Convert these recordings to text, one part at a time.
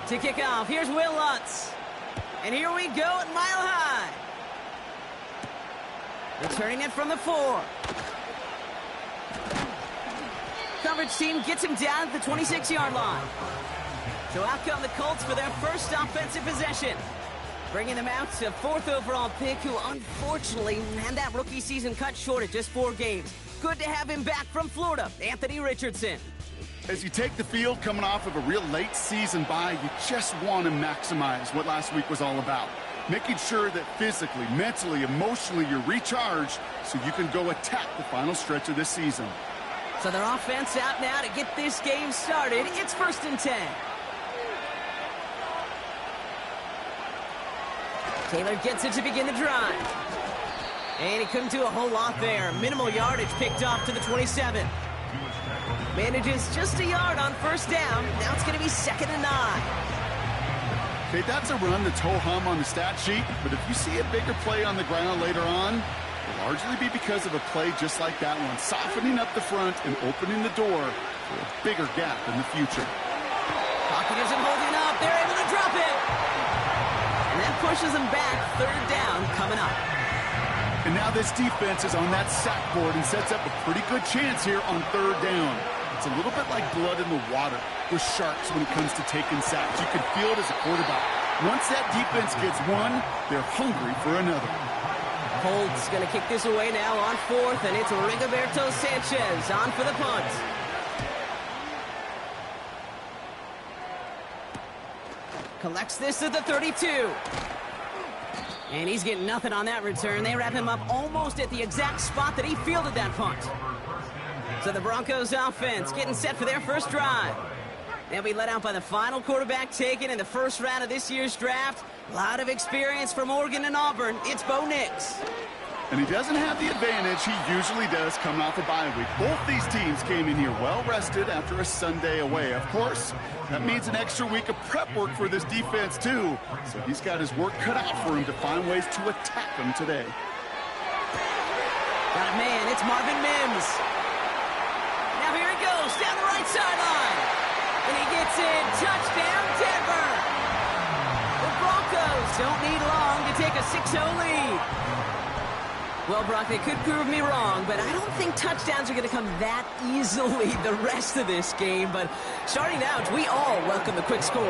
To kick off, here's Will Lutz. And here we go at Mile High. Returning it from the 4. Coverage team gets him down at the 26-yard line. So out come the Colts for their first offensive possession. Bringing them out to 4th overall pick, who unfortunately had that rookie season cut short at just 4 games. Good to have him back from Florida, Anthony Richardson. As you take the field coming off of a real late season bye, you just want to maximize what last week was all about. Making sure that physically, mentally, emotionally, you're recharged so you can go attack the final stretch of this season. So their offense out now to get this game started. It's 1st and 10. Taylor gets it to begin the drive. And he couldn't do a whole lot there. Minimal yardage picked off to the 27. Manages just a yard on 1st down. Now it's going to be 2nd and 9. Okay, that's a run that's ho-hum on the stat sheet, but if you see a bigger play on the ground later on, it'll largely be because of a play just like that one, softening up the front and opening the door for a bigger gap in the future. Pocket isn't holding up. They're able to drop it. And that pushes them back. 3rd down coming up. And now this defense is on that sack board and sets up a pretty good chance here on 3rd down. It's a little bit like blood in the water with sharks when it comes to taking sacks. You can feel it as a quarterback. Once that defense gets one, they're hungry for another. Colts going to kick this away now on 4th, and it's Rigoberto Sanchez on for the punt. Collects this at the 32. And he's getting nothing on that return. They wrap him up almost at the exact spot that he fielded that punt. So the Broncos offense getting set for their first drive. They'll be let out by the final quarterback taken in the 1st round of this year's draft. A lot of experience from Oregon and Auburn. It's Bo Nix. And he doesn't have the advantage he usually does coming off a bye week. Both these teams came in here well-rested after a Sunday away. Of course, that means an extra week of prep work for this defense, too. So he's got his work cut out for him to find ways to attack them today. Got it, man. It's Marvin Mims. Now here he goes down the right sideline. And he gets in. Touchdown, Denver. The Broncos don't need long to take a 6-0 lead. Well, Brock, they could prove me wrong, but I don't think touchdowns are going to come that easily the rest of this game. But starting out, we all welcome the quick score.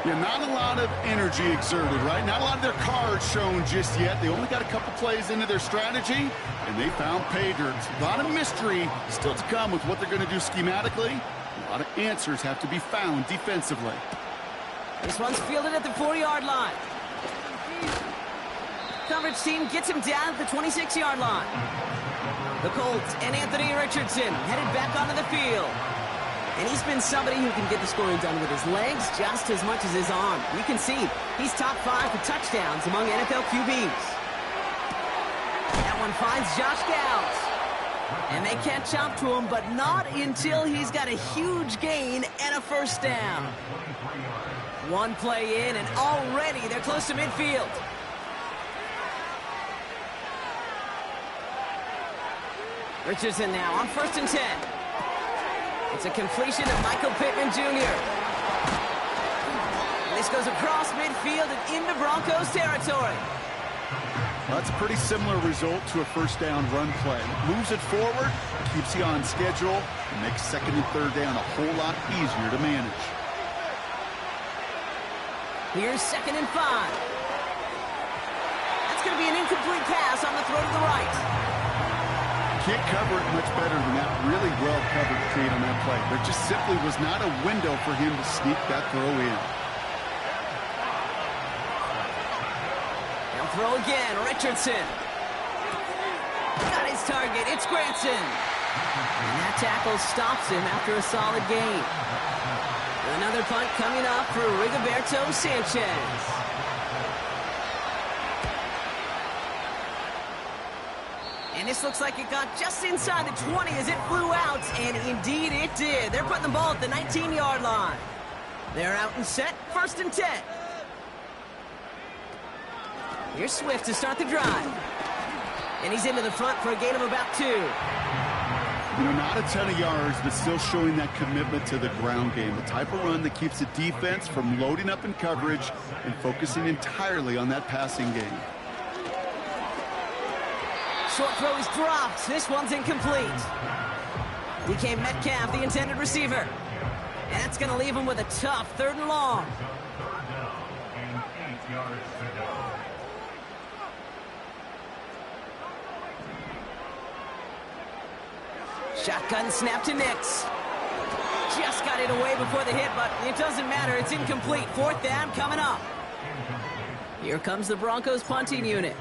Yeah, not a lot of energy exerted, right? Not a lot of their cards shown just yet. They only got a couple plays into their strategy, and they found pay dirt. A lot of mystery still to come with what they're going to do schematically. A lot of answers have to be found defensively. This one's fielded at the 40-yard line. Coverage team gets him down at the 26-yard line. The Colts and Anthony Richardson headed back onto the field. And he's been somebody who can get the scoring done with his legs just as much as his arm. You can see he's top 5 for touchdowns among NFL QBs. That one finds Josh Gauss. And they catch up to him, but not until he's got a huge gain and a 1st down. One play in, and already they're close to midfield. Richardson now on 1st and 10. It's a completion of Michael Pittman Jr. And this goes across midfield and into Broncos territory. That's a pretty similar result to a 1st down run play. Moves it forward, keeps you on schedule, and makes 2nd and 3rd down a whole lot easier to manage. Here's 2nd and 5. That's going to be an incomplete pass on the throw to the right. Can't cover it much better than that really well-covered feed on that play. There just simply was not a window for him to sneak that throw in. They'll throw again. Richardson. Got his target. It's Granson. And that tackle stops him after a solid gain. Another punt coming up for Rigoberto Sanchez. And this looks like it got just inside the 20 as it flew out, and indeed it did. They're putting the ball at the 19-yard line. They're out and set, 1st and 10. Here's Swift to start the drive. And he's into the front for a gain of about 2. You know, not a ton of yards, but still showing that commitment to the ground game. The type of run that keeps the defense from loading up in coverage and focusing entirely on that passing game. Short throw is dropped. This one's incomplete. DK Metcalf, the intended receiver. And that's going to leave him with a tough 3rd and long. Shotgun snap to Nix. Just got it away before the hit, but it doesn't matter. It's incomplete. 4th down coming up. Here comes the Broncos punting unit.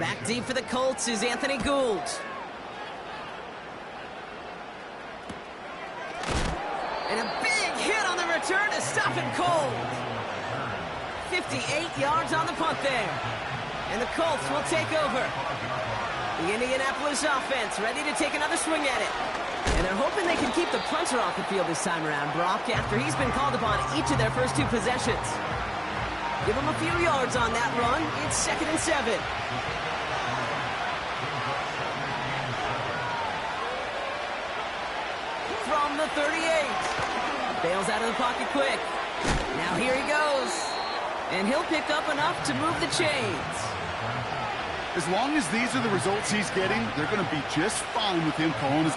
Back deep for the Colts is Anthony Gould. And a big hit on the return to stop it cold. 58 yards on the punt there. And the Colts will take over. The Indianapolis offense ready to take another swing at it. And they're hoping they can keep the punter off the field this time around, Brock, after he's been called upon each of their first 2 possessions. Give him a few yards on that run. It's 2nd and 7. From the 38. Bails out of the pocket quick. Now here he goes. And he'll pick up enough to move the chains. As long as these are the results he's getting, they're going to be just fine with him calling his...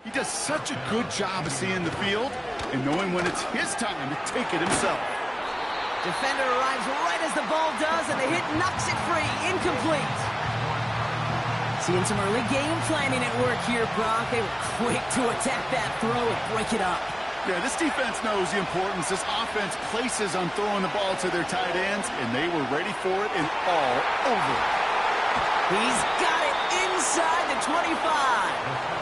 He does such a good job of seeing the field and knowing when it's his time to take it himself. Defender arrives right as the ball does, and the hit knocks it free. Incomplete. Seeing some early game planning at work here, Brock. They were quick to attack that throw and break it up. Yeah, this defense knows the importance this offense places on throwing the ball to their tight ends, and they were ready for it and all over it. He's got it inside the 25.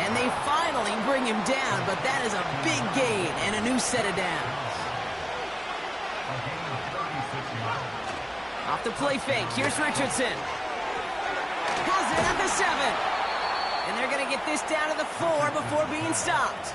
And they finally bring him down, but that is a big gain and a new set of downs. Off the play fake, here's Richardson. Has it at the 7. And they're going to get this down to the 4 before being stopped.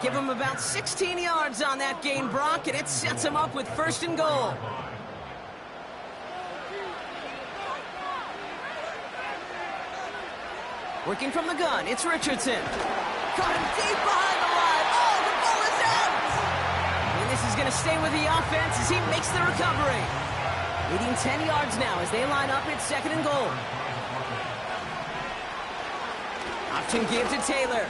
Give him about 16 yards on that gain, Brock, and it sets him up with 1st and goal. Working from the gun, it's Richardson. Caught him deep behind the line. Oh, the ball is out! And this is going to stay with the offense as he makes the recovery. Leading 10 yards now as they line up at 2nd and goal. Option give to Taylor.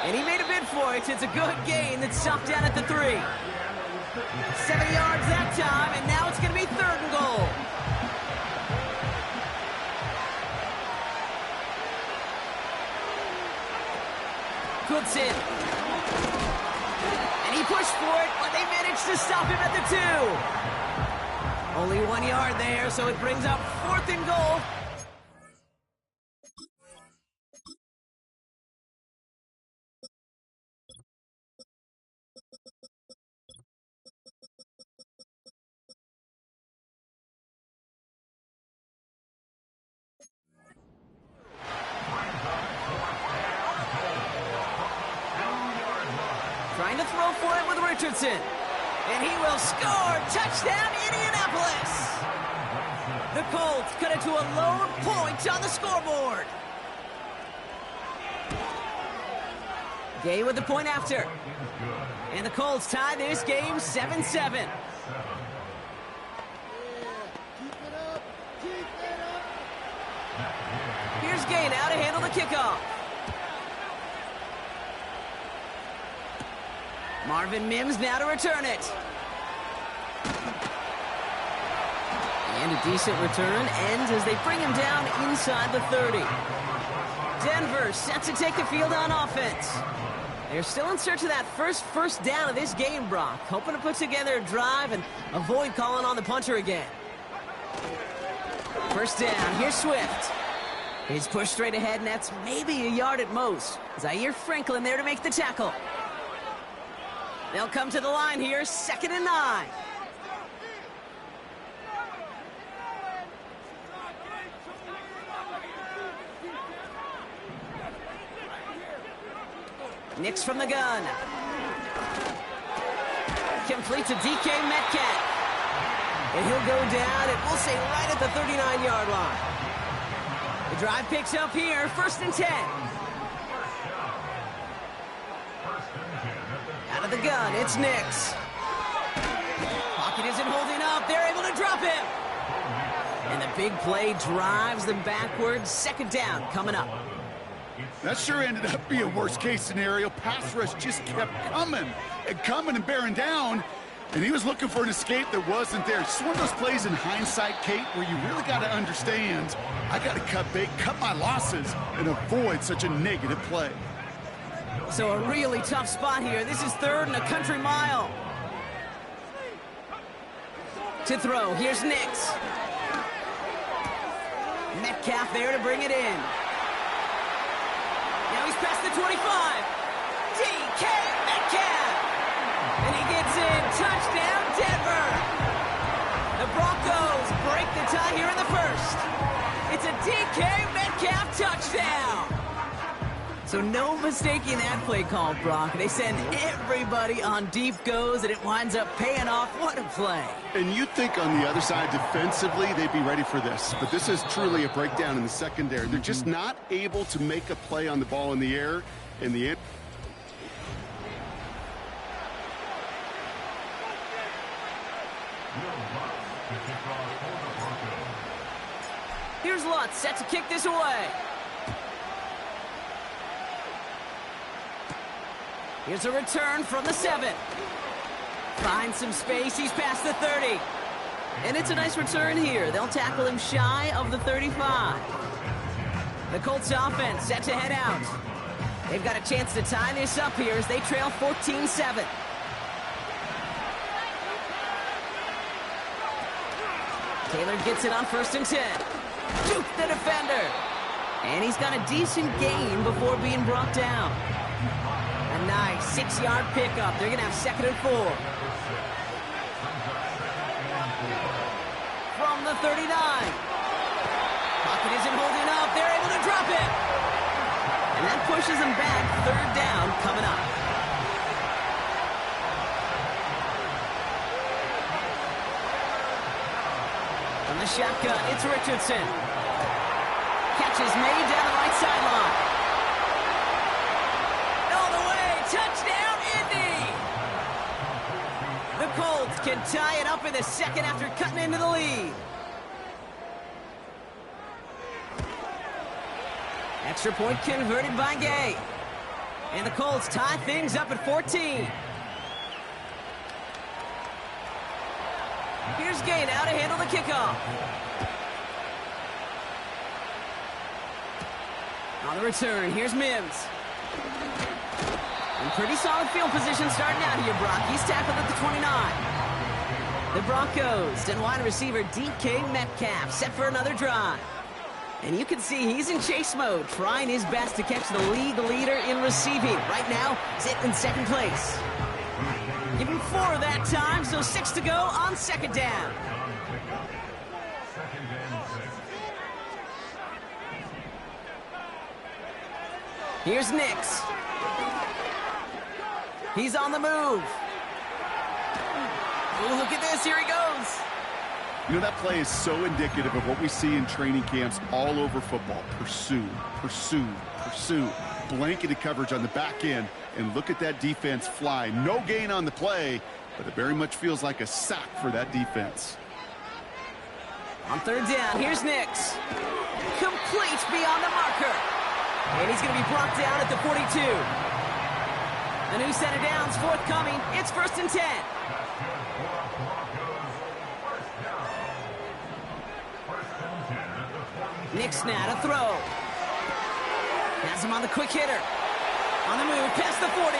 And he made a bid for it. It's a good gain that's stopped down at the 3. 7 yards that time, and now it's going to be 3rd and goal. Goodson. And he pushed for it, but they managed to stop him at the 2. Only 1 yard there, so it brings up 4th and goal. Trying to throw for it with Richardson. And he will score. Touchdown, Indianapolis. The Colts cut it to a lone point on the scoreboard. Gay with the point after. And the Colts tie this game 7-7. Here's Gay now to handle the kickoff. Marvin Mims now to return it. And a decent return ends as they bring him down inside the 30. Denver set to take the field on offense. They're still in search of that first down of this game, Brock. Hoping to put together a drive and avoid calling on the punter again. First down, here's Swift. He's pushed straight ahead, and that's maybe a yard at most. Zaire Franklin there to make the tackle. They'll come to the line here, 2nd and 9. Nix from the gun. Complete to DK Metcalf. And he'll go down, and we'll say right at the 39-yard line. The drive picks up here, 1st and 10. Out of the gun, it's Nix. Pocket isn't holding up. They're able to drop him. And the big play drives them backwards. 2nd down coming up. That sure ended up being a worst-case scenario. Pass rush just kept coming and bearing down. And he was looking for an escape that wasn't there. It's one of those plays in hindsight, Kate, where you really got to understand, I got to cut bait, cut my losses, and avoid such a negative play. So a really tough spot here. This is 3rd and a country mile. To throw, here's Nix. Metcalf there to bring it in. Now he's past the 25. DK Metcalf. And he gets in. Touchdown, Denver. The Broncos break the tie here in the 1st. It's a DK Metcalf touchdown. So no mistaking that play call, Brock. They send everybody on deep goes, and it winds up paying off. What a play. And you'd think on the other side, defensively, they'd be ready for this. But this is truly a breakdown in the secondary. They're just not able to make a play on the ball in the air in the end. Here's Lutz set to kick this away. Here's a return from the 7. Finds some space. He's past the 30. And it's a nice return here. They'll tackle him shy of the 35. The Colts offense set to head out. They've got a chance to tie this up here as they trail 14-7. Taylor gets it on 1st and 10. Juke the defender. And he's got a decent gain before being brought down. A nice 6-yard pickup. They're going to have 2nd and 4. From the 39. Pocket isn't holding up. They're able to drop it. And that pushes them back. 3rd down coming up. From the shotgun, it's Richardson. Catch is made down the right sideline. All the way, touchdown, Indy! The Colts can tie it up in the 2nd after cutting into the lead. Extra point converted by Gay. And the Colts tie things up at 14. Here's Gay now to handle the kickoff. On the return, here's Mims. In pretty solid field position starting out here, Brock. He's tackled at the 29. The Broncos and wide receiver DK Metcalf set for another drive. And you can see he's in chase mode, trying his best to catch the league leader in receiving. Right now, sitting in 2nd place. Give him 4 that time, so 6 to go on 2nd down. Here's Nix. He's on the move. Oh, look at this. Here he goes. You know, that play is so indicative of what we see in training camps all over football. Pursue, pursue, pursue. Blanketed coverage on the back end, and look at that defense fly. No gain on the play, but it very much feels like a sack for that defense. On third down, here's Nix. Complete beyond the marker. And he's going to be brought down at the 42. A new set of downs forthcoming. It's 1st and 10. Nix now to throw. Has him on the quick hitter. On the move, past the 40.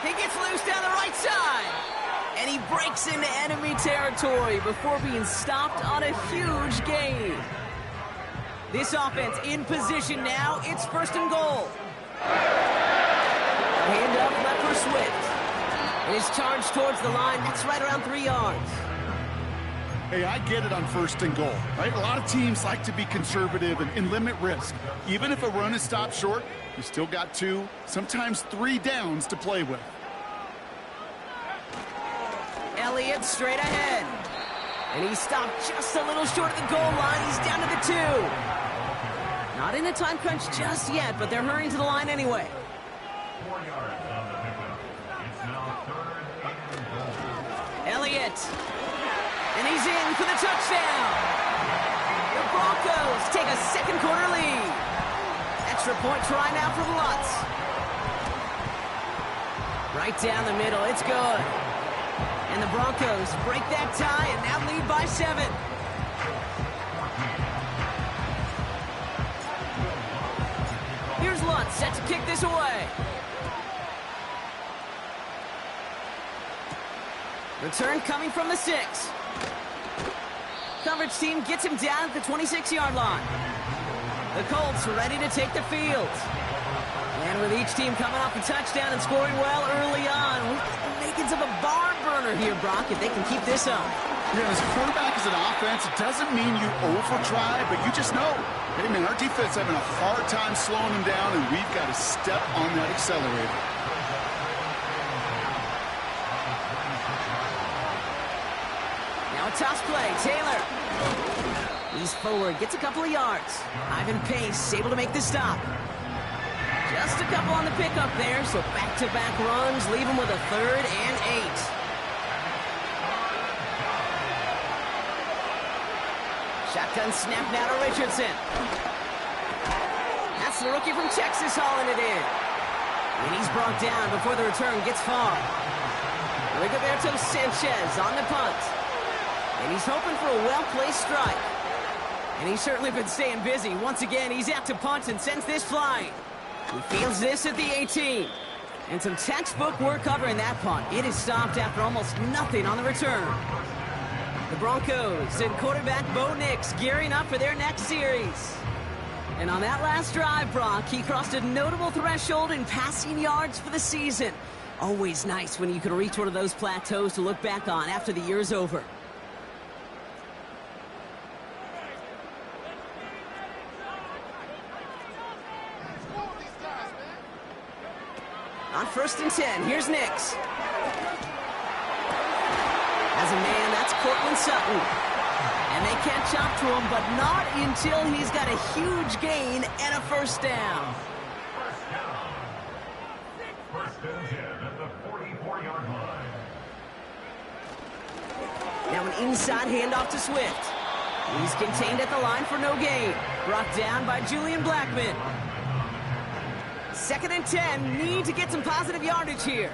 He gets loose down the right side. And he breaks into enemy territory before being stopped on a huge gain. This offense in position now. It's 1st and goal. Hand up left for Swift. And his charge towards the line. That's right around 3 yards. Hey, I get it on 1st and goal, right? A lot of teams like to be conservative and limit risk. Even if a run is stopped short, you still got 2, sometimes 3 downs to play with. Elliott straight ahead. And he stopped just a little short of the goal line. He's down to the 2. Not in a time crunch just yet, but they're hurrying to the line anyway. Elliott. And he's in for the touchdown. The Broncos take a 2nd quarter lead. Extra point try now for Lutz. Right down the middle. It's good. And the Broncos break that tie and now lead by 7. Here's Lutz set to kick this away. Return coming from the 6. Coverage team gets him down at the 26-yard line. The Colts ready to take the field. And with each team coming off a touchdown and scoring well early on, we've got the makings of a barn burner here, Brock, if they can keep this up. Yeah, as a quarterback, as an offense, it doesn't mean you over-try, but you just know, hey, man, our defense having a hard time slowing them down, and we've got to step on that accelerator. Now a toss play, Taylor. He's forward, gets a couple of yards. Ivan Pace able to make the stop. Just a couple on the pickup there, so back-to-back runs leave him with a 3rd and 8. Shotgun snap now to Richardson. That's the rookie from Texas hauling it in. And he's brought down before the return gets far. Rigoberto Sanchez on the punt. And he's hoping for a well-placed strike. And he's certainly been staying busy. Once again, he's out to punt and sends this flying. He fields this at the 18. And some textbook work covering that punt. It is stopped after almost nothing on the return. The Broncos and quarterback Bo Nix gearing up for their next series. And on that last drive, Brock, he crossed a notable threshold in passing yards for the season. Always nice when you can reach one of those plateaus to look back on after the year's over. On 1st and 10, here's Nix. As a man, that's Cortland Sutton. And they catch up to him, but not until he's got a huge gain and a 1st down. Now an inside handoff to Swift. He's contained at the line for no gain. Brought down by Julian Blackman. 2nd and 10, need to get some positive yardage here.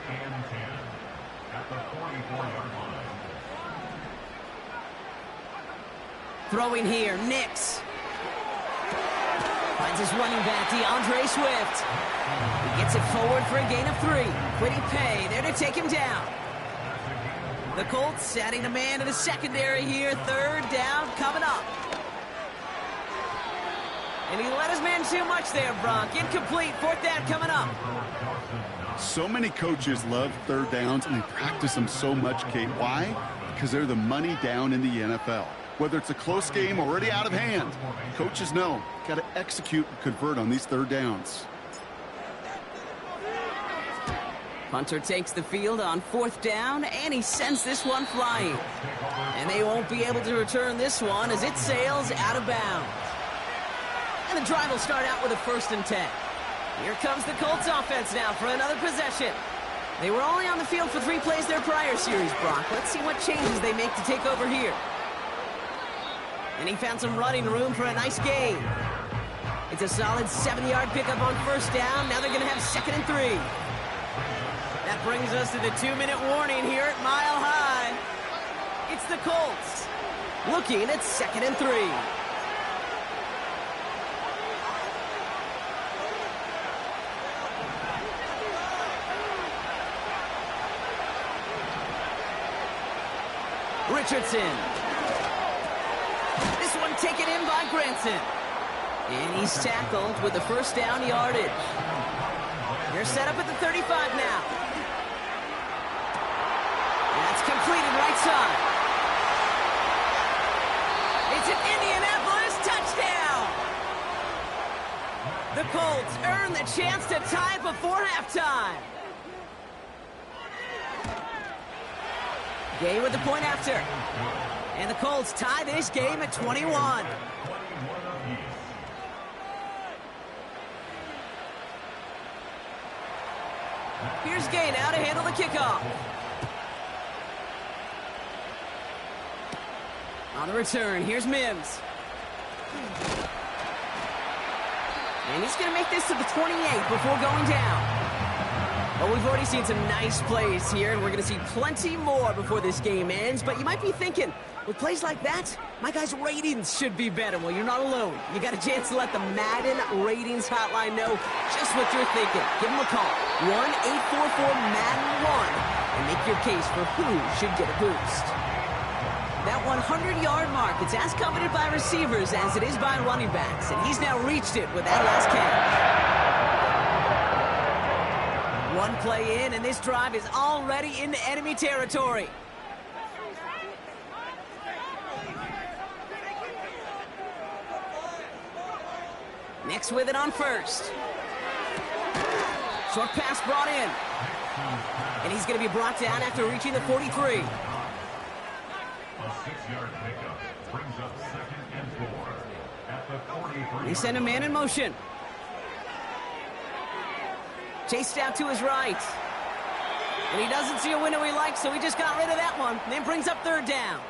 Throwing here, Nix. Finds his running back, DeAndre Swift. He gets it forward for a gain of 3. Quiddy Pay there to take him down. The Colts adding a man to the secondary here. 3rd down coming up. And he let his man too much there, Brock. Incomplete. 4th down coming up. So many coaches love 3rd downs, and they practice them so much, Kate. Why? Because they're the money down in the NFL. Whether it's a close game already out of hand, coaches know, got to execute and convert on these 3rd downs. Punter takes the field on 4th down, and he sends this one flying. And they won't be able to return this one as it sails out of bounds. And the drive will start out with a 1st and 10. Here comes the Colts offense now for another possession. They were only on the field for 3 plays their prior series, Brock. Let's see what changes they make to take over here. And he found some running room for a nice gain. It's a solid 7-yard pickup on 1st down. Now they're going to have 2nd and 3. That brings us to the 2-minute warning here at Mile High. It's the Colts looking at 2nd and 3. Richardson. This one taken in by Granson. And he's tackled with the 1st down yardage. They're set up at the 35 now. That's completed right side. It's an Indianapolis touchdown. The Colts earn the chance to tie it before halftime. Gay with the point after. And the Colts tie this game at 21. Here's Gay now to handle the kickoff. On the return, here's Mims. And he's going to make this to the 28 before going down. Well, we've already seen some nice plays here, and we're going to see plenty more before this game ends. But you might be thinking, with plays like that, my guys' ratings should be better. Well, you're not alone. You got a chance to let the Madden Ratings Hotline know just what you're thinking. Give them a call, 1-844-MADDEN-1, and make your case for who should get a boost. That 100-yard mark, it's as coveted by receivers as it is by running backs, and he's now reached it with that last catch. One play in, and this drive is already into enemy territory. Next with it on 1st. Short pass brought in. And he's going to be brought down after reaching the 43. A 6-yard pickup brings up 2nd and 4 at the 43. They send a man in motion. Chased out to his right. And he doesn't see a window he likes, so he just got rid of that one. And then brings up 3rd down.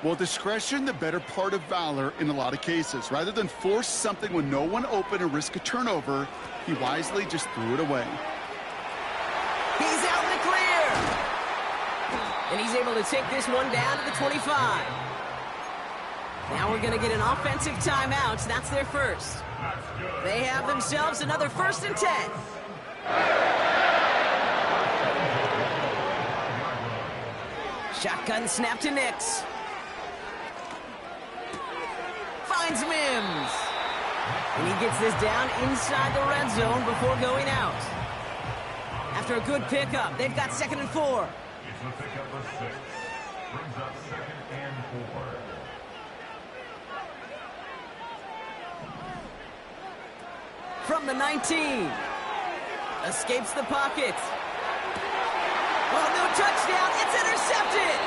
Well, discretion, the better part of valor in a lot of cases. Rather than force something when no one open and risk a turnover, he wisely just threw it away. He's out in the clear. And he's able to take this one down to the 25. Now we're going to get an offensive timeout. That's their first. They have themselves another 1st and 10. Shotgun snap to Nix. Finds Mims. And he gets this down inside the red zone before going out. After a good pickup, they've got 2nd and 4. It's a pickup of 6. Brings up 2nd and 4. From the 19. Escapes the pocket. Oh, no touchdown. It's intercepted.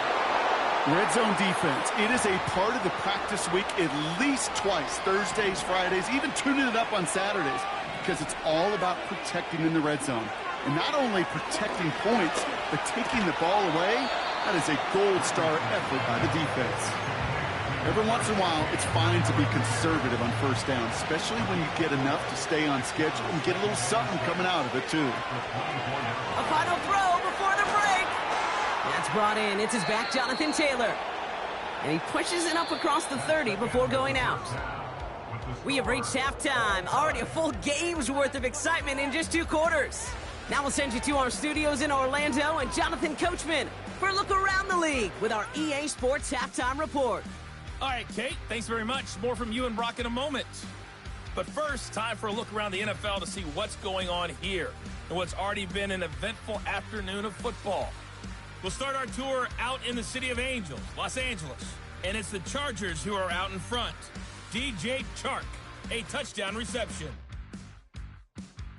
Red zone defense, it is a part of the practice week at least twice, Thursdays, Fridays, even tuning it up on Saturdays, because it's all about protecting in the red zone. And not only protecting points, but taking the ball away, that is a gold star effort by the defense. Every once in a while, it's fine to be conservative on 1st down, especially when you get enough to stay on schedule and get a little something coming out of it, too. A final throw before the break. That's brought in. It's his back, Jonathan Taylor. And he pushes it up across the 30 before going out. We have reached halftime. Already a full game's worth of excitement in just 2 quarters. Now we'll send you to our studios in Orlando and Jonathan Coachman for a look around the league with our EA Sports Halftime Report. All right, Kate, thanks very much. More from you and Brock in a moment. But first, time for a look around the NFL to see what's going on here and what's already been an eventful afternoon of football. We'll start our tour out in the city of Angels, Los Angeles. And it's the Chargers who are out in front. DJ Chark, a touchdown reception.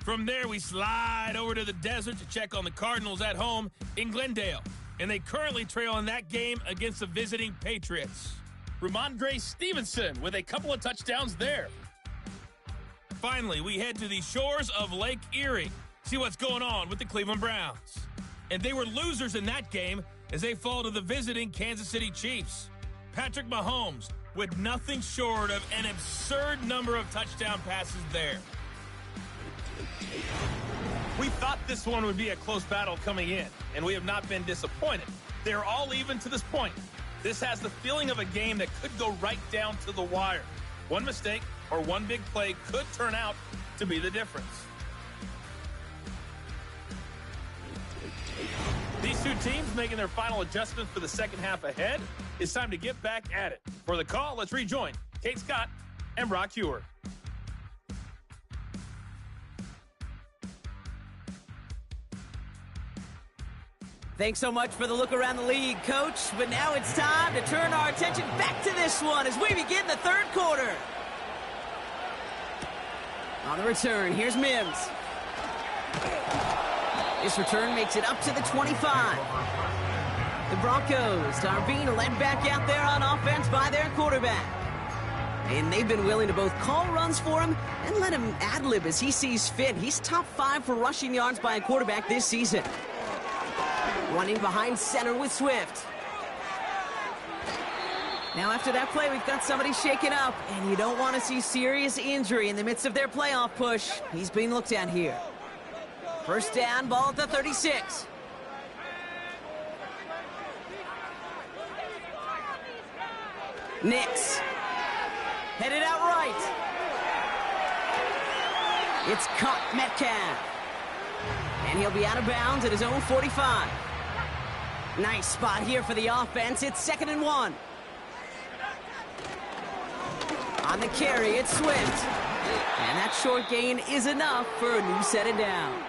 From there, we slide over to the desert to check on the Cardinals at home in Glendale. And they currently trail in that game against the visiting Patriots. Ramondre Stevenson with a couple of touchdowns there. Finally, we head to the shores of Lake Erie. See what's going on with the Cleveland Browns. And they were losers in that game as they fall to the visiting Kansas City Chiefs. Patrick Mahomes with nothing short of an absurd number of touchdown passes there. We thought this one would be a close battle coming in, and we have not been disappointed. They're all even to this point. This has the feeling of a game that could go right down to the wire. One mistake or one big play could turn out to be the difference. These two teams making their final adjustments for the second half ahead. It's time to get back at it. For the call, let's rejoin Kate Scott and Brock Huard. Thanks so much for the look around the league, Coach. But now it's time to turn our attention back to this one as we begin the third quarter. On the return, here's Mims. This return makes it up to the 25. The Broncos are being led back out there on offense by their quarterback. And they've been willing to both call runs for him and let him ad-lib as he sees fit. He's top 5 for rushing yards by a quarterback this season. Running behind center with Swift. Now after that play, we've got somebody shaken up, and you don't want to see serious injury in the midst of their playoff push. He's being looked at here. First down, ball at the 36. Nix. Headed out right. It's caught Metcalf. And he'll be out of bounds at his own 45. Nice spot here for the offense. It's 2nd and 1. On the carry, it's Swift. And that short gain is enough for a new set of downs.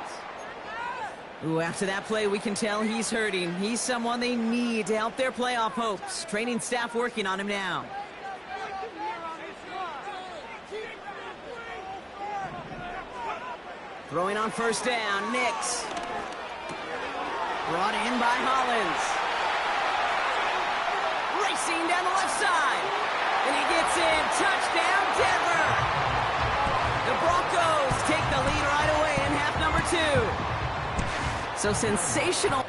Ooh, after that play, we can tell he's hurting. He's someone they need to help their playoff hopes. Training staff working on him now. Throwing on first down, Nix. Brought in by Hollins. Racing down the left side. And he gets in. Touchdown, Denver. The Broncos take the lead right away in half number 2. So sensational.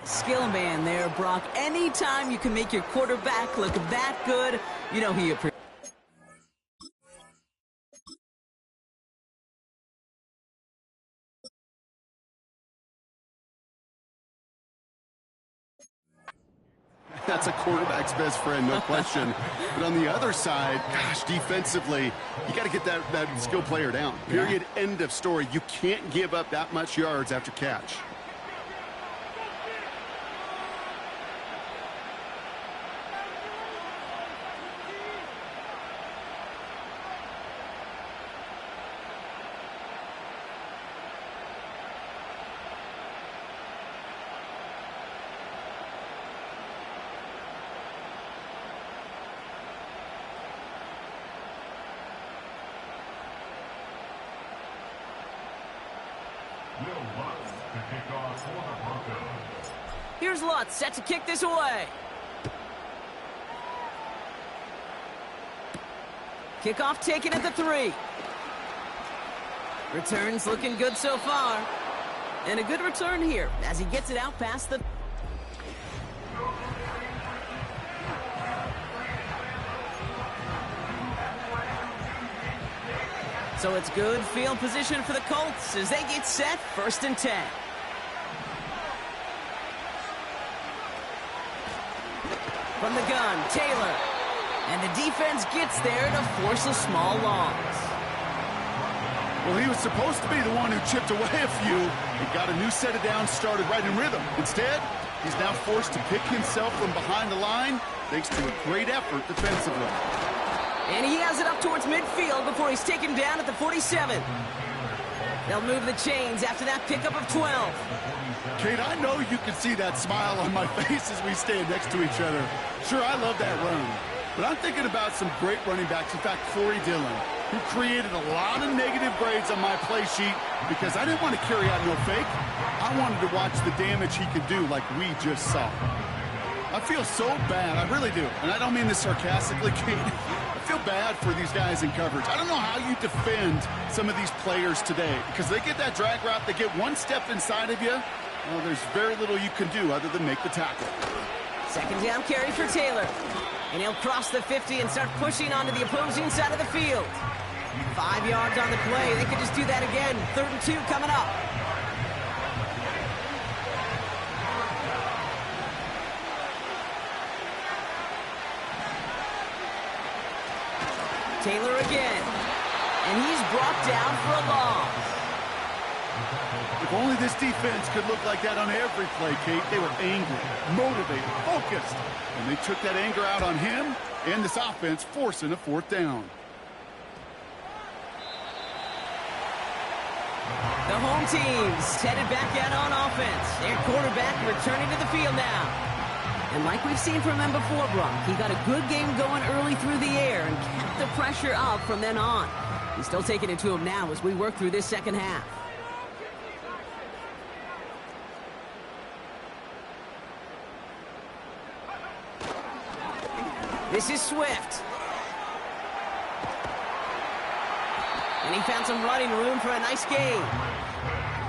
Skill man there, Brock. Anytime you can make your quarterback look that good, you know he appreciates. That's a quarterback's best friend, no question. But on the other side, gosh, defensively, you got to get that skill player down. Period, end of story. You can't give up that much yards after catch. Here's Lutz set to kick this away. Kickoff taken at the 3. Returns looking good so far. And a good return here as he gets it out past the... So it's good field position for the Colts as they get set 1st and 10. From the gun, Taylor. And the defense gets there to force a small loss. Well, he was supposed to be the one who chipped away a few and got a new set of downs started right in rhythm. Instead, he's now forced to pick himself from behind the line thanks to a great effort defensively. And he has it up towards midfield before he's taken down at the 47. They'll move the chains after that pickup of 12. Kate, I know you can see that smile on my face as we stand next to each other. Sure, I love that run. But I'm thinking about some great running backs. In fact, Corey Dillon, who created a lot of negative grades on my play sheet because I didn't want to carry out no fake. I wanted to watch the damage he could do like we just saw. I feel so bad. I really do. And I don't mean this sarcastically, Kate. I feel bad for these guys in coverage. I don't know how you defend some of these players today because they get that drag route, they get one step inside of you. Well, there's very little you can do other than make the tackle. Second down carry for Taylor. And he'll cross the 50 and start pushing onto the opposing side of the field. 5 yards on the play. They could just do that again. 3rd and 2 coming up. Taylor again. And he's brought down for a loss. If only this defense could look like that on every play, Kate. They were angry, motivated, focused. And they took that anger out on him and this offense, forcing a 4th down. The home team's headed back out on offense. Their quarterback returning to the field now. And like we've seen from him before, Brock, he got a good game going early through the air and kept the pressure up from then on. He's still taking it to him now as we work through this second half. This is Swift. And he found some running room for a nice gain.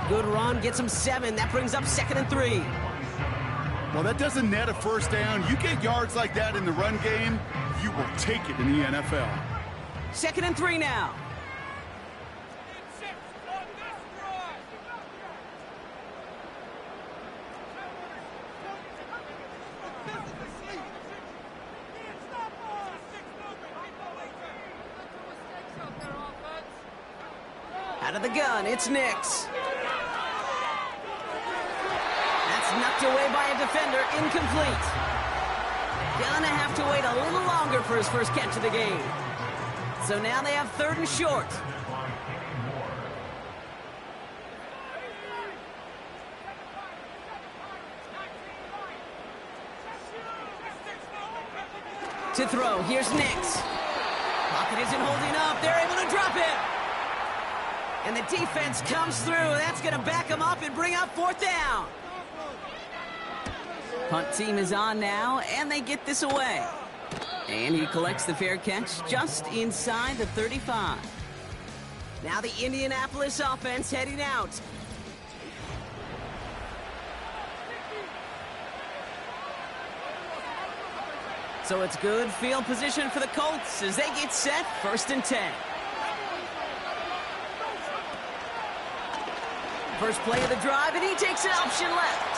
Good run, gets him 7. That brings up 2nd and 3. Well, that doesn't net a 1st down. You get yards like that in the run game, you will take it in the NFL. 2nd and 3 now. Out of the gun, it's Nix. That's knocked away by a defender, incomplete. Gonna have to wait a little longer for his first catch of the game. So now they have 3rd and short. To throw, here's Nix. Pocket isn't holding up, they're able to drop it. And the defense comes through. That's going to back him up and bring up 4th down. Punt team is on now, and they get this away. And he collects the fair catch just inside the 35. Now the Indianapolis offense heading out. So it's good field position for the Colts as they get set, 1st and 10. First play of the drive, and he takes an option left.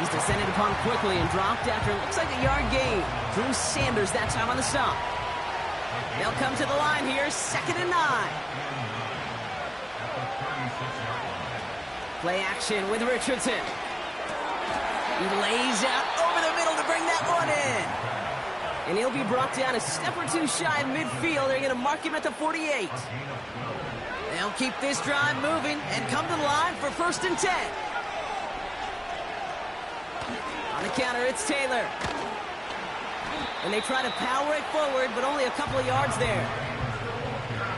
He's descended upon quickly and dropped after it looks like a yard gain. Bruce Sanders that time on the stop. They'll come to the line here, 2nd and 9. Play action with Richardson. He lays out over the middle to bring that one in. And he'll be brought down a step or 2 shy of midfield. They're going to mark him at the 48. They'll keep this drive moving and come to the line for 1st and 10. On the counter, it's Taylor. And they try to power it forward, but only a couple of yards there.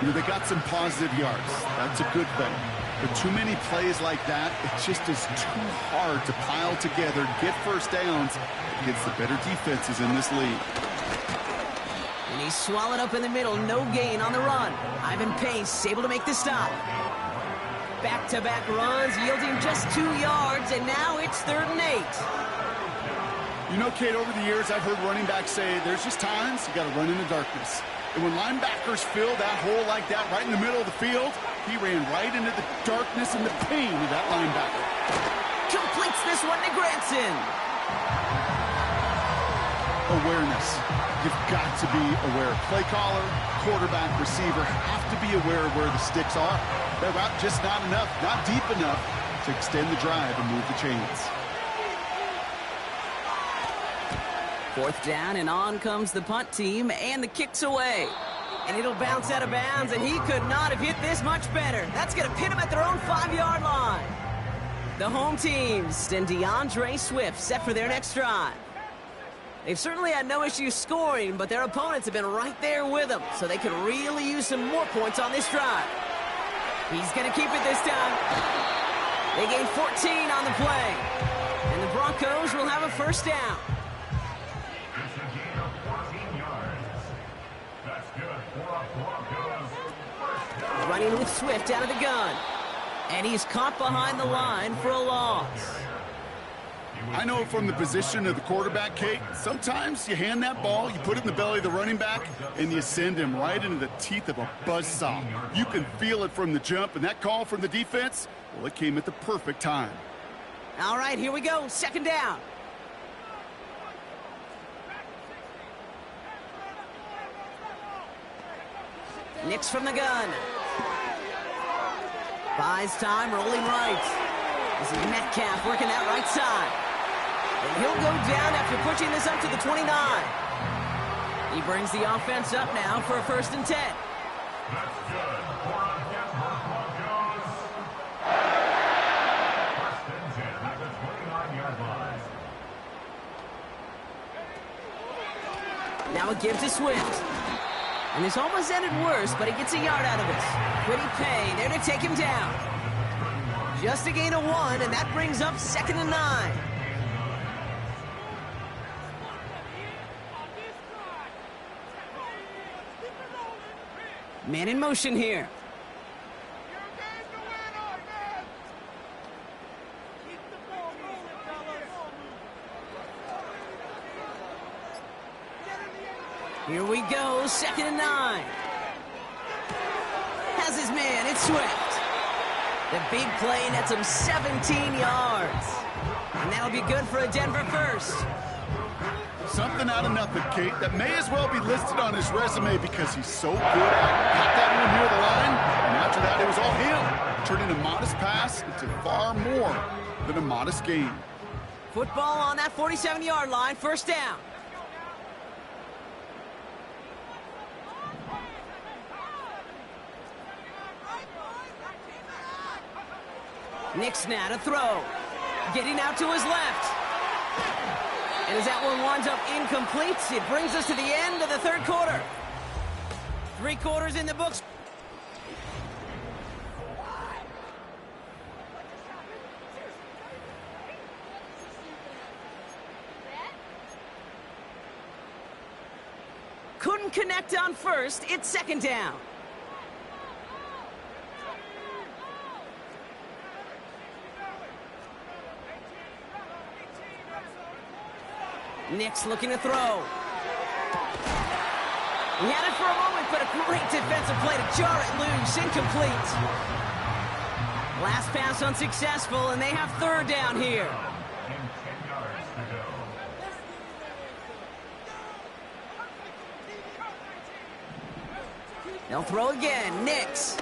You know, they got some positive yards. That's a good thing. But too many plays like that, it just is too hard to pile together, get 1st downs against the better defenses in this league. And he's swallowed up in the middle. No gain on the run. Ivan Pace able to make the stop. Back-to-back runs yielding just 2 yards, and now it's 3rd and 8. You know, Kate, over the years, I've heard running backs say there's just times you got to run in the darkness. And when linebackers fill that hole like that right in the middle of the field, he ran right into the darkness and the pain of that linebacker. Completes this one to Granson. awareness. You've got to be aware. Play caller, quarterback, receiver have to be aware of where the sticks are. That route just not enough, not deep enough to extend the drive and move the chains. Fourth down, and on comes the punt team, and the kick's away. And it'll bounce out of bounds, and he could not have hit this much better. That's going to pin him at their own 5-yard line. The home teams and DeAndre Swift set for their next drive. They've certainly had no issue scoring, but their opponents have been right there with them, so they could really use some more points on this drive. He's going to keep it this time. They gain 14 on the play, and the Broncos will have a first down. It's a gain of 14 yards. That's good for a Broncos first down. Running with Swift out of the gun. And he's caught behind the line for a loss. I know from the position of the quarterback, Kate, sometimes you hand that ball, you put it in the belly of the running back, and you send him right into the teeth of a buzzsaw. You can feel it from the jump, and that call from the defense, well, it came at the perfect time. All right, here we go. Second down. Nix from the gun. Buys time, rolling right. This is Metcalf working that right side. And he'll go down after pushing this up to the 29. He brings the offense up now for a 1st and 10. That's good for a Denver Broncos. 1st and 10 at the 29-yard line. Now a give to Swift. And this almost ended worse, but he gets a yard out of it. Quiddy Pay there to take him down. Just a gain of 1, and that brings up 2nd and 9. Man in motion here. Here we go, 2nd and 9. Has his man, it's Swift. The big play nets him 17 yards. And that'll be good for a Denver first. Something out of nothing, Kate, that may as well be listed on his resume because he's so good at it. Got that one near the line, and after that, it was all him. Turning a modest pass into far more than a modest gain. Football on that 47-yard line, 1st down. Nix now to throw. Getting out to his left. And as that one winds up incomplete, it brings us to the end of the 3rd quarter. 3 quarters in the books. Couldn't connect on 1st. It's 2nd down. Nix looking to throw. He had it for a moment, but a great defensive play to jar it loose. Incomplete. Last pass unsuccessful, and they have 3rd down here. And 10 yards to go. They'll throw again. Nix.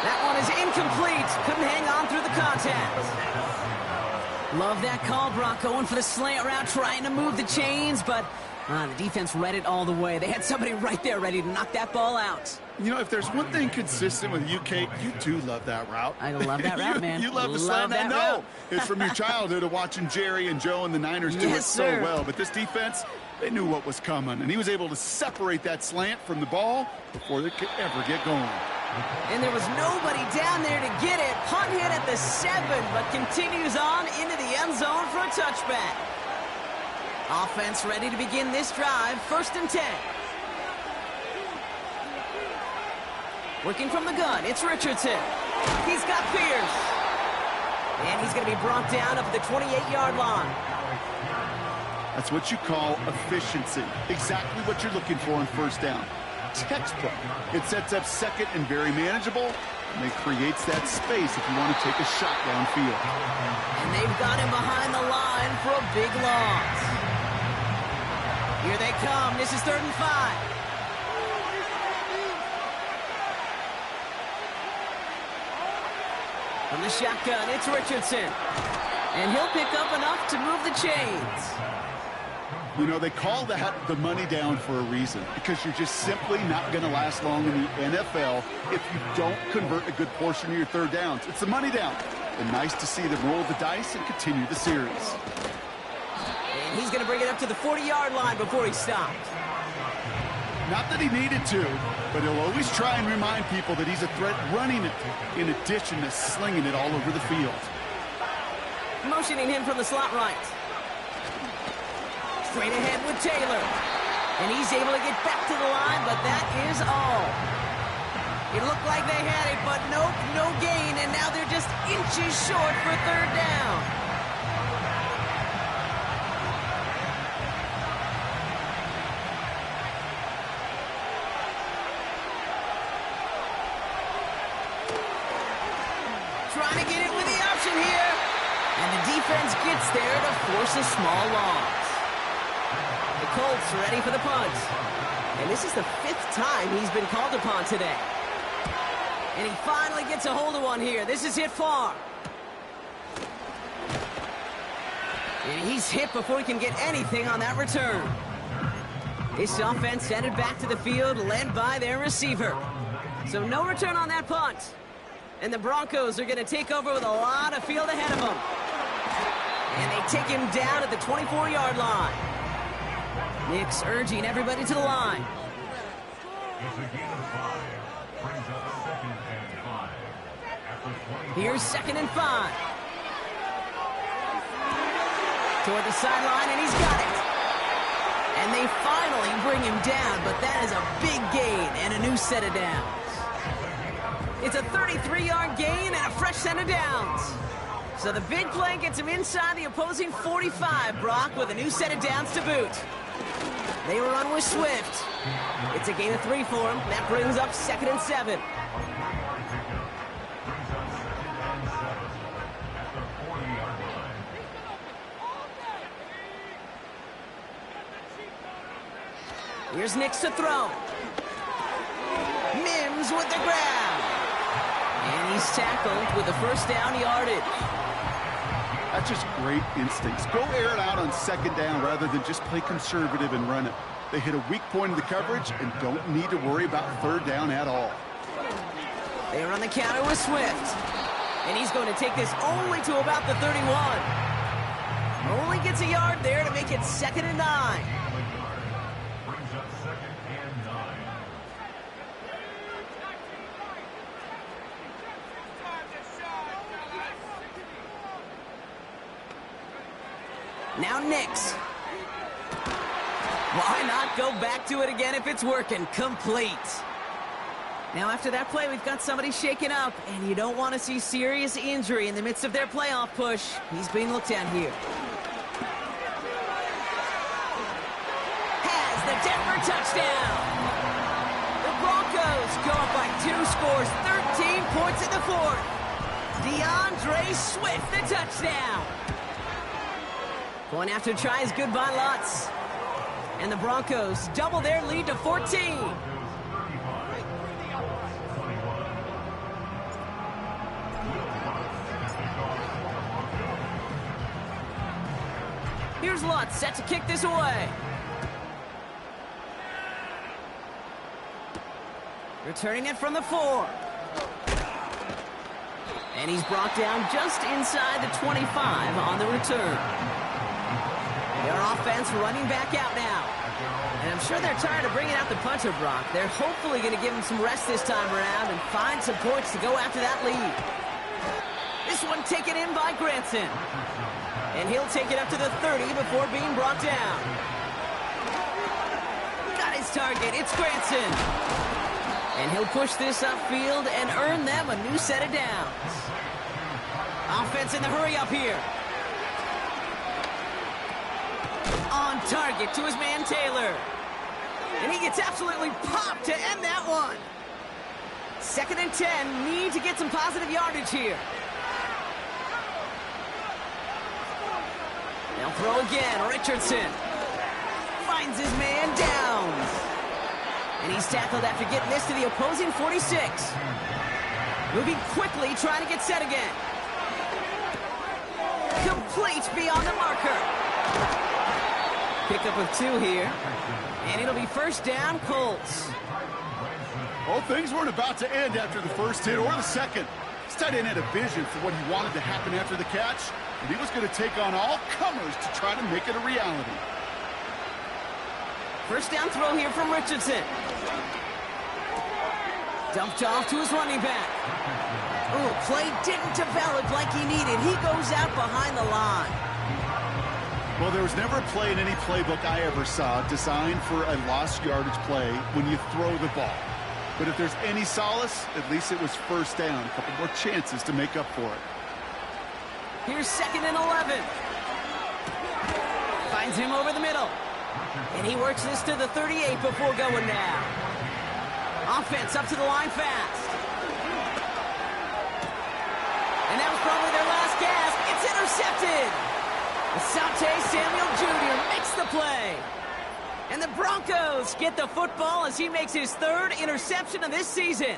That one is incomplete. Couldn't hang on through the contact. Love that call, Brock, going for the slant route, trying to move the chains, but the defense read it all the way. They had somebody right there ready to knock that ball out. You know, if there's one thing consistent with you, Kate, you do love that route. I love that route, man. You love the slant. I know. It's from your childhood of watching Jerry and Joe and the Niners do it so well. But this defense, they knew what was coming, and he was able to separate that slant from the ball before they could ever get going. And there was nobody down there to get it. Punt hit at the 7, but continues on into the end zone for a touchback. Offense ready to begin this drive. 1st and 10. Working from the gun, it's Richardson. He's got Pierce. And he's going to be brought down up at the 28-yard line. That's what you call efficiency. Exactly what you're looking for on 1st down. textbook. It sets up second and very manageable, and it creates that space if you want to take a shot downfield. And they've got him behind the line for a big loss. Here they come. This is 3rd and 5. From the shotgun, it's Richardson. And he'll pick up enough to move the chains. You know, they call that the money down for a reason, because you're just simply not going to last long in the NFL if you don't convert a good portion of your third downs. It's the money down. And nice to see them roll the dice and continue the series. And he's going to bring it up to the 40-yard line before he stopped. Not that he needed to, but he'll always try and remind people that he's a threat running it, in addition to slinging it all over the field. Motioning him from the slot right. Straight ahead with Taylor. And he's able to get back to the line, but that is all. It looked like they had it, but nope, no gain, and now they're just inches short for 3rd down. Trying to get it with the option here. And the defense gets there to force a small loss. The Colts are ready for the punt. And this is the 5th time he's been called upon today. And he finally gets a hold of one here. This is hit far. And he's hit before he can get anything on that return. This offense headed back to the field, led by their receiver. So no return on that punt. And the Broncos are going to take over with a lot of field ahead of them. And they take him down at the 24-yard line. Nick's urging everybody to the line. It's a gain of 5. Brings up 2nd and 5. After 20. Here's 2nd and 5. Toward the sideline, and he's got it. And they finally bring him down, but that is a big gain and a new set of downs. It's a 33-yard gain and a fresh set of downs. So the big play gets him inside the opposing 45, Brock, with a new set of downs to boot. They run with Swift. It's a gain of 3 for him. That brings up 2nd and 7. Here's Nix to throw. Mims with the grab. And he's tackled with the 1st down yardage. That's just great instincts. Go air it out on 2nd down rather than just play conservative and run it. They hit a weak point in the coverage and don't need to worry about 3rd down at all. They run the counter with Swift. And he's going to take this only to about the 31. Only gets a yard there to make it 2nd and 9. Brings up 2nd and 9. Now Nix. Why not go back to it again if it's working? Complete. Now after that play, we've got somebody shaken up, and you don't want to see serious injury in the midst of their playoff push. He's being looked at here. Has the Denver touchdown. The Broncos go up by 2 scores, 13 points in the 4th. DeAndre Swift, the touchdown. Going after tries good by Lutz. And the Broncos double their lead to 14. Here's Lutz set to kick this away. Returning it from the 4. And he's brought down just inside the 25 on the return. Their offense running back out now. And I'm sure they're tired of bringing out the punter, Brock. They're hopefully going to give him some rest this time around and find some points to go after that lead. This one taken in by Granson. And he'll take it up to the 30 before being brought down. Got his target. It's Granson. And he'll push this upfield and earn them a new set of downs. Offense in the hurry up here. On target to his man Taylor. And he gets absolutely popped to end that one. 2nd and 10, need to get some positive yardage here. They'll throw again, Richardson. Finds his man down. And he's tackled after getting this to the opposing 46. Moving quickly, trying to get set again. Complete beyond the marker. Pickup of 2 here. And it'll be 1st down, Colts. Well, things weren't about to end after the first hit or the second. This tight end had a vision for what he wanted to happen after the catch, and he was going to take on all comers to try to make it a reality. 1st down throw here from Richardson. Dumped off to his running back. Ooh, play didn't develop like he needed. He goes out behind the line. Well, there was never a play in any playbook I ever saw designed for a lost yardage play when you throw the ball. But if there's any solace, at least it was 1st down. A couple more chances to make up for it. Here's 2nd and 11. Finds him over the middle. And he works this to the 38 before going down. Offense up to the line fast. And that was probably their last gasp. It's intercepted. Asante Samuel Jr. makes the play. And the Broncos get the football as he makes his 3rd interception of this season.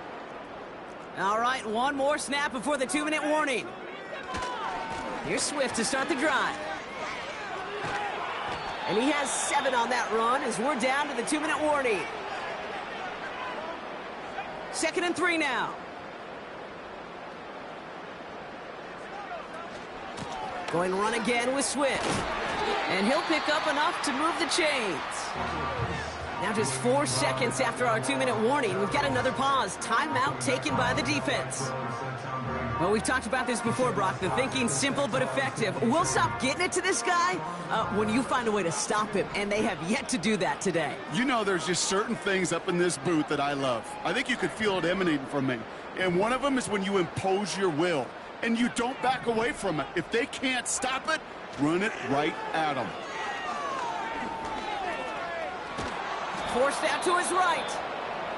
All right, one more snap before the 2-minute warning. Here's Swift to start the drive. And he has 7 on that run as we're down to the 2-minute warning. 2nd and 3 now. Going to run again with Swift. And he'll pick up enough to move the chains. Now just 4 seconds after our 2-minute warning, we've got another pause. Timeout taken by the defense. Well, we've talked about this before, Brock. The thinking's simple but effective. We'll stop getting it to this guy when you find a way to stop him, and they have yet to do that today. You know, there's just certain things up in this booth that I love. I think you could feel it emanating from me. And one of them is when you impose your will, and you don't back away from it. If they can't stop it, run it right at them. Forced out to his right.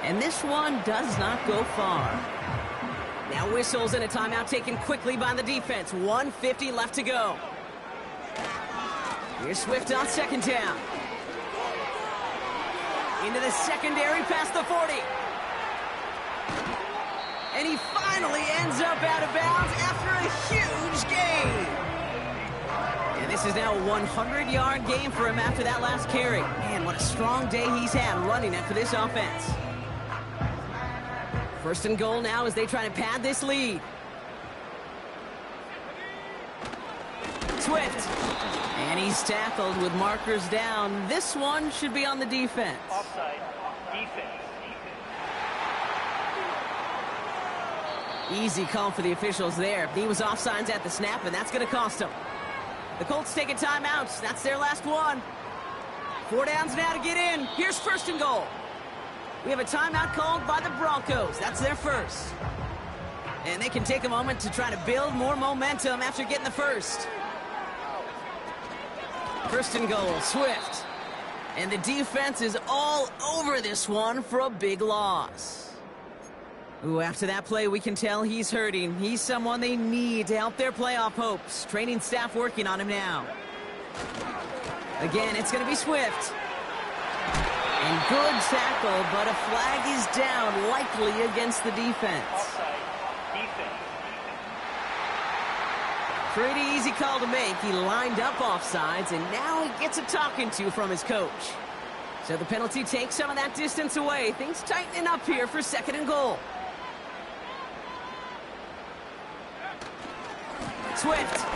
And this one does not go far. Now whistles and a timeout taken quickly by the defense. 1:50 left to go. Here's Swift on 2nd down. Into the secondary past the 40. And he finally ends up out of bounds after a huge gain. And this is now a 100-yard game for him after that last carry. Man, what a strong day he's had running it for this offense. 1st and goal now as they try to pad this lead. Swift. And he's tackled with markers down. This one should be on the defense. Offside. Defense. Easy call for the officials there. He was offsides at the snap, and that's going to cost him. The Colts take a timeout. That's their last one. 4 downs now to get in. Here's 1st and goal. We have a timeout called by the Broncos. That's their first. And they can take a moment to try to build more momentum after getting the first. 1st and goal, Swift. And the defense is all over this one for a big loss. Ooh, after that play, we can tell he's hurting. He's someone they need to help their playoff hopes. Training staff working on him now. Again, it's going to be Swift. And good tackle, but a flag is down, likely against the defense. Offside. Defense. Pretty easy call to make. He lined up offsides, and now he gets a talking to from his coach. So the penalty takes some of that distance away. Things tightening up here for 2nd and goal. Swift.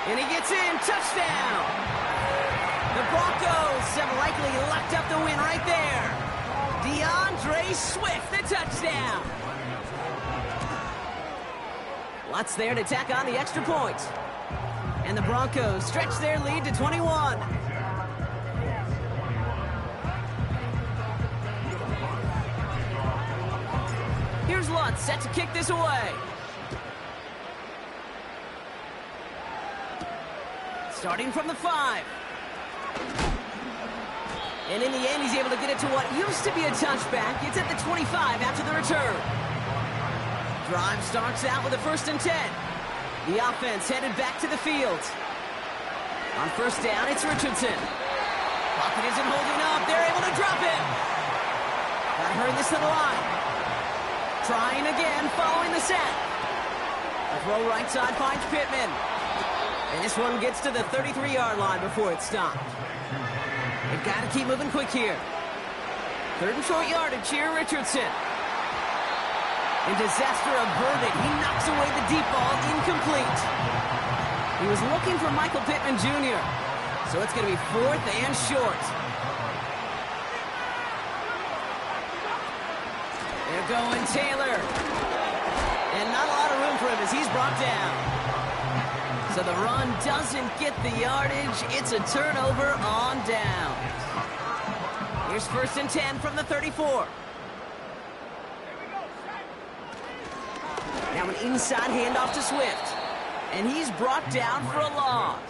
And he gets in. Touchdown. The Broncos have likely locked up the win right there. DeAndre Swift, the touchdown. Lots there to tack on the extra point. And the Broncos stretch their lead to 21. Here's Lutz set to kick this away. Starting from the 5. And in the end, he's able to get it to what used to be a touchback. It's at the 25 after the return. Drive starts out with a 1st and 10. The offense headed back to the field. On 1st down, it's Richardson. Pocket isn't holding up. They're able to drop him. Got to hurry this to the line. Trying again, following the sack. The throw right side finds Pittman. And this one gets to the 33-yard line before it's stopped. They've got to keep moving quick here. 3rd and short yardage here, Richardson. And disaster averted. He knocks away the deep ball, incomplete. He was looking for Michael Pittman Jr. So it's going to be 4th and short. They're going Taylor. And not a lot of room for him as he's brought down. So the run doesn't get the yardage. It's a turnover on down. Here's 1st and 10 from the 34. Now an inside handoff to Swift. And he's brought down for a loss.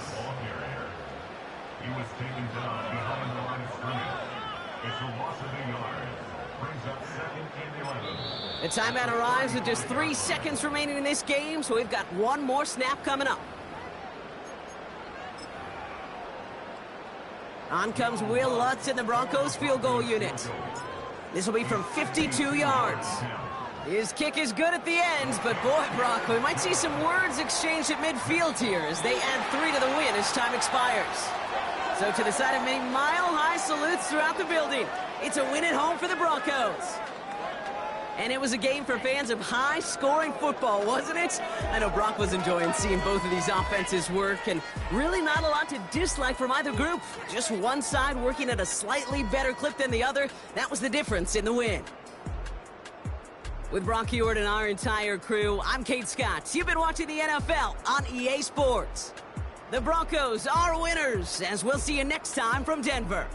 He was taken down behind the line of scrimmage. It's a loss of a yard. Brings up 2nd and 11. The timeout arrives with just 3 seconds remaining in this game, so we've got one more snap coming up. On comes Will Lutz in the Broncos field goal unit. This will be from 52 yards. His kick is good at the end, but boy, Brock, we might see some words exchanged at midfield here as they add 3 to the win as time expires. So to the side of many mile-high salutes throughout the building, it's a win at home for the Broncos. And it was a game for fans of high-scoring football, wasn't it? I know Brock was enjoying seeing both of these offenses work, and really not a lot to dislike from either group. Just one side working at a slightly better clip than the other. That was the difference in the win. With Brock Heward and our entire crew, I'm Kate Scott. You've been watching the NFL on EA Sports. The Broncos are winners, as we'll see you next time from Denver.